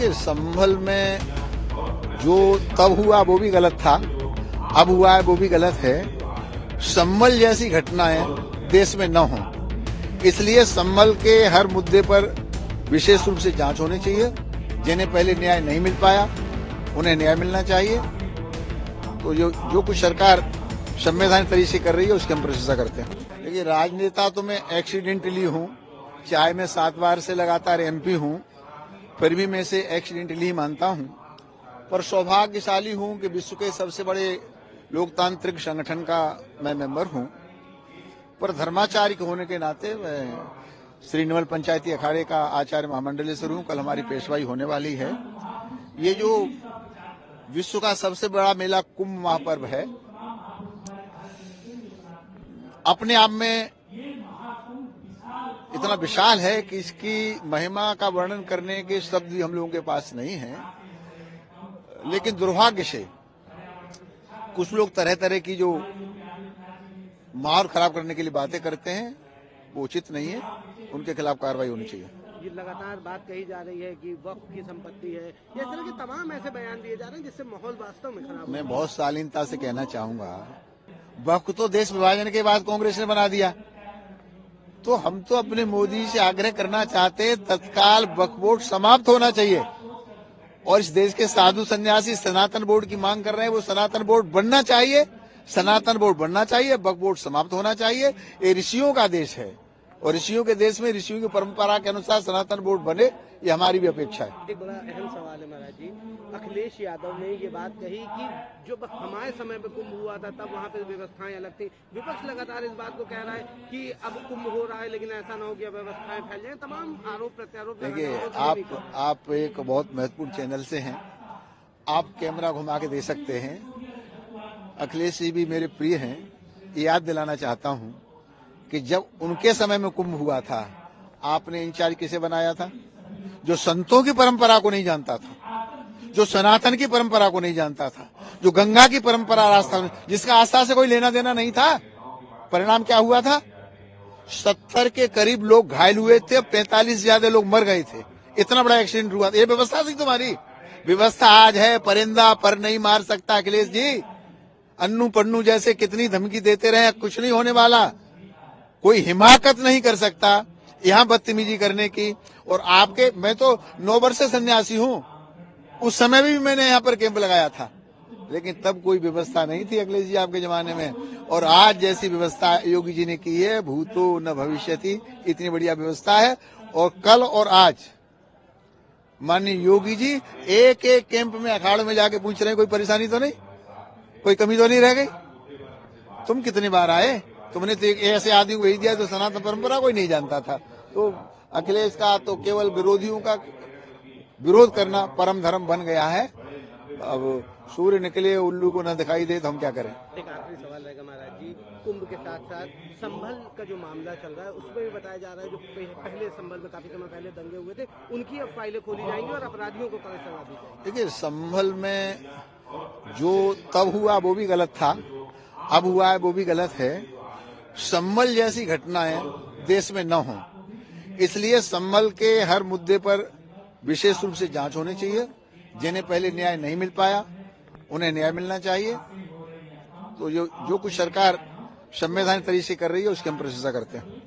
देखिए, संभल में जो तब हुआ वो भी गलत था, अब हुआ है वो भी गलत है। संभल जैसी घटनाएं देश में न हो, इसलिए संभल के हर मुद्दे पर विशेष रूप से जांच होनी चाहिए। जिन्हें पहले न्याय नहीं मिल पाया उन्हें न्याय मिलना चाहिए। तो जो कुछ सरकार संवैधानिक तरीके से कर रही है उसकी हम प्रशंसा करते हैं। देखिए, राजनेता तो मैं एक्सीडेंटली हूँ, चाहे मैं 7 बार से लगातार एमपी हूँ, फिर भी मैं इसे एक्सीडेंटली ही मानता हूँ। पर सौभाग्यशाली हूँ कि विश्व के सबसे बड़े लोकतांत्रिक संगठन का मैं मेंबर हूँ। पर धर्माचार्य के होने के नाते मैं श्री निर्मल पंचायती अखाड़े का आचार्य महामंडलेश्वर हूँ। कल हमारी पेशवाई होने वाली है। ये जो विश्व का सबसे बड़ा मेला कुंभ महापर्व है, अपने आप में इतना विशाल है कि इसकी महिमा का वर्णन करने के शब्द भी हम लोगों के पास नहीं है। लेकिन दुर्भाग्य से कुछ लोग तरह तरह की जो माहौल खराब करने के लिए बातें करते हैं वो उचित नहीं है, उनके खिलाफ कार्रवाई होनी चाहिए। ये लगातार बात कही जा रही है कि वक्फ की संपत्ति है, इस तरह के तमाम ऐसे बयान दिए जा रहे हैं जिससे माहौल वास्तव में खराब। मैं बहुत शालीनता से कहना चाहूंगा, वक्फ तो देश विभाजन के बाद कांग्रेस ने बना दिया। तो हम तो अपने मोदी से आग्रह करना चाहते हैं तत्काल वक्फ बोर्ड समाप्त होना चाहिए। और इस देश के साधु सन्यासी सनातन बोर्ड की मांग कर रहे हैं, वो सनातन बोर्ड बनना चाहिए। सनातन बोर्ड बनना चाहिए, वक्फ बोर्ड समाप्त होना चाहिए। ये ऋषियों का देश है और ऋषियों के देश में ऋषियों की परंपरा के अनुसार सनातन बोर्ड बने, ये हमारी भी अपेक्षा है। एक बड़ा अहम सवाल है महाराज जी, अखिलेश यादव ने ये बात कही कि जो हमारे समय में कुंभ हुआ था तब वहाँ पे व्यवस्थाएं अलग थी। विपक्ष लगातार इस बात को कह रहा है कि अब कुंभ हो रहा है लेकिन ऐसा ना हो कि व्यवस्थाएं फैल जाए। तमाम आरोप प्रत्यारोप। देखिए, आप एक बहुत महत्वपूर्ण चैनल से हैं, आप कैमरा घुमा के दे सकते हैं। अखिलेश जी भी मेरे प्रिय हैं। याद दिलाना चाहता हूं कि जब उनके समय में कुंभ हुआ था, आपने इंचार्ज किसे बनाया था? जो संतों की परंपरा को नहीं जानता था, जो सनातन की परंपरा को नहीं जानता था, जो गंगा की परंपरा आस्था, जिसका आस्था से कोई लेना देना नहीं था। परिणाम क्या हुआ था? 70 के करीब लोग घायल हुए थे, 45 से ज्यादा लोग मर गए थे। इतना बड़ा एक्सीडेंट हुआ था। ये व्यवस्था थी तुम्हारी। व्यवस्था आज है, परिंदा पर नहीं मार सकता। अखिलेश जी, अन्नू पन्नू जैसे कितनी धमकी देते रहे, कुछ नहीं होने वाला। कोई हिमाकत नहीं कर सकता यहाँ बदतमीजी करने की। और आपके, मैं तो 9 वर्ष से सन्यासी हूँ, उस समय भी मैंने यहाँ पर कैंप लगाया था, लेकिन तब कोई व्यवस्था नहीं थी अखिलेश जी आपके जमाने में। और आज जैसी व्यवस्था योगी जी ने की है, भूतो न भविष्यति, इतनी बढ़िया व्यवस्था है। और कल और आज माननीय योगी जी एक एक कैंप में, अखाड़े में जाके पूछ रहे हैं कोई परेशानी तो नहीं, कोई कमी तो नहीं रह गई। तुम कितनी बार आए? तुमने तो एक ऐसे आदमी को भेज दिया तो सनातन परंपरा कोई नहीं जानता था। तो अखिलेश का तो केवल विरोधियों का विरोध करना परम धर्म बन गया है। अब सूर्य निकले उल्लू को न दिखाई दे तो हम क्या करें। एक आखिरी सवाल रहेगा महाराज जी, कुंभ के साथ साथ संभल का जो मामला चल रहा है उसमें भी बताया जा रहा है जो पहले संभल में काफी समय पहले दंगे हुए थे, उनकी अब फाइलें खोली जाएंगी और अपराधियों को कड़ी सजा दी जाएगी। देखिए, संभल में जो तब हुआ वो भी गलत था, अब हुआ है वो भी गलत है। संभल जैसी घटनाएं देश में न हो, इसलिए संभल के हर मुद्दे पर विशेष रूप से जांच होनी चाहिए। जिन्हें पहले न्याय नहीं मिल पाया उन्हें न्याय मिलना चाहिए। तो जो कुछ सरकार संवैधानिक तरीके से कर रही है उसकी हम प्रशंसा करते हैं।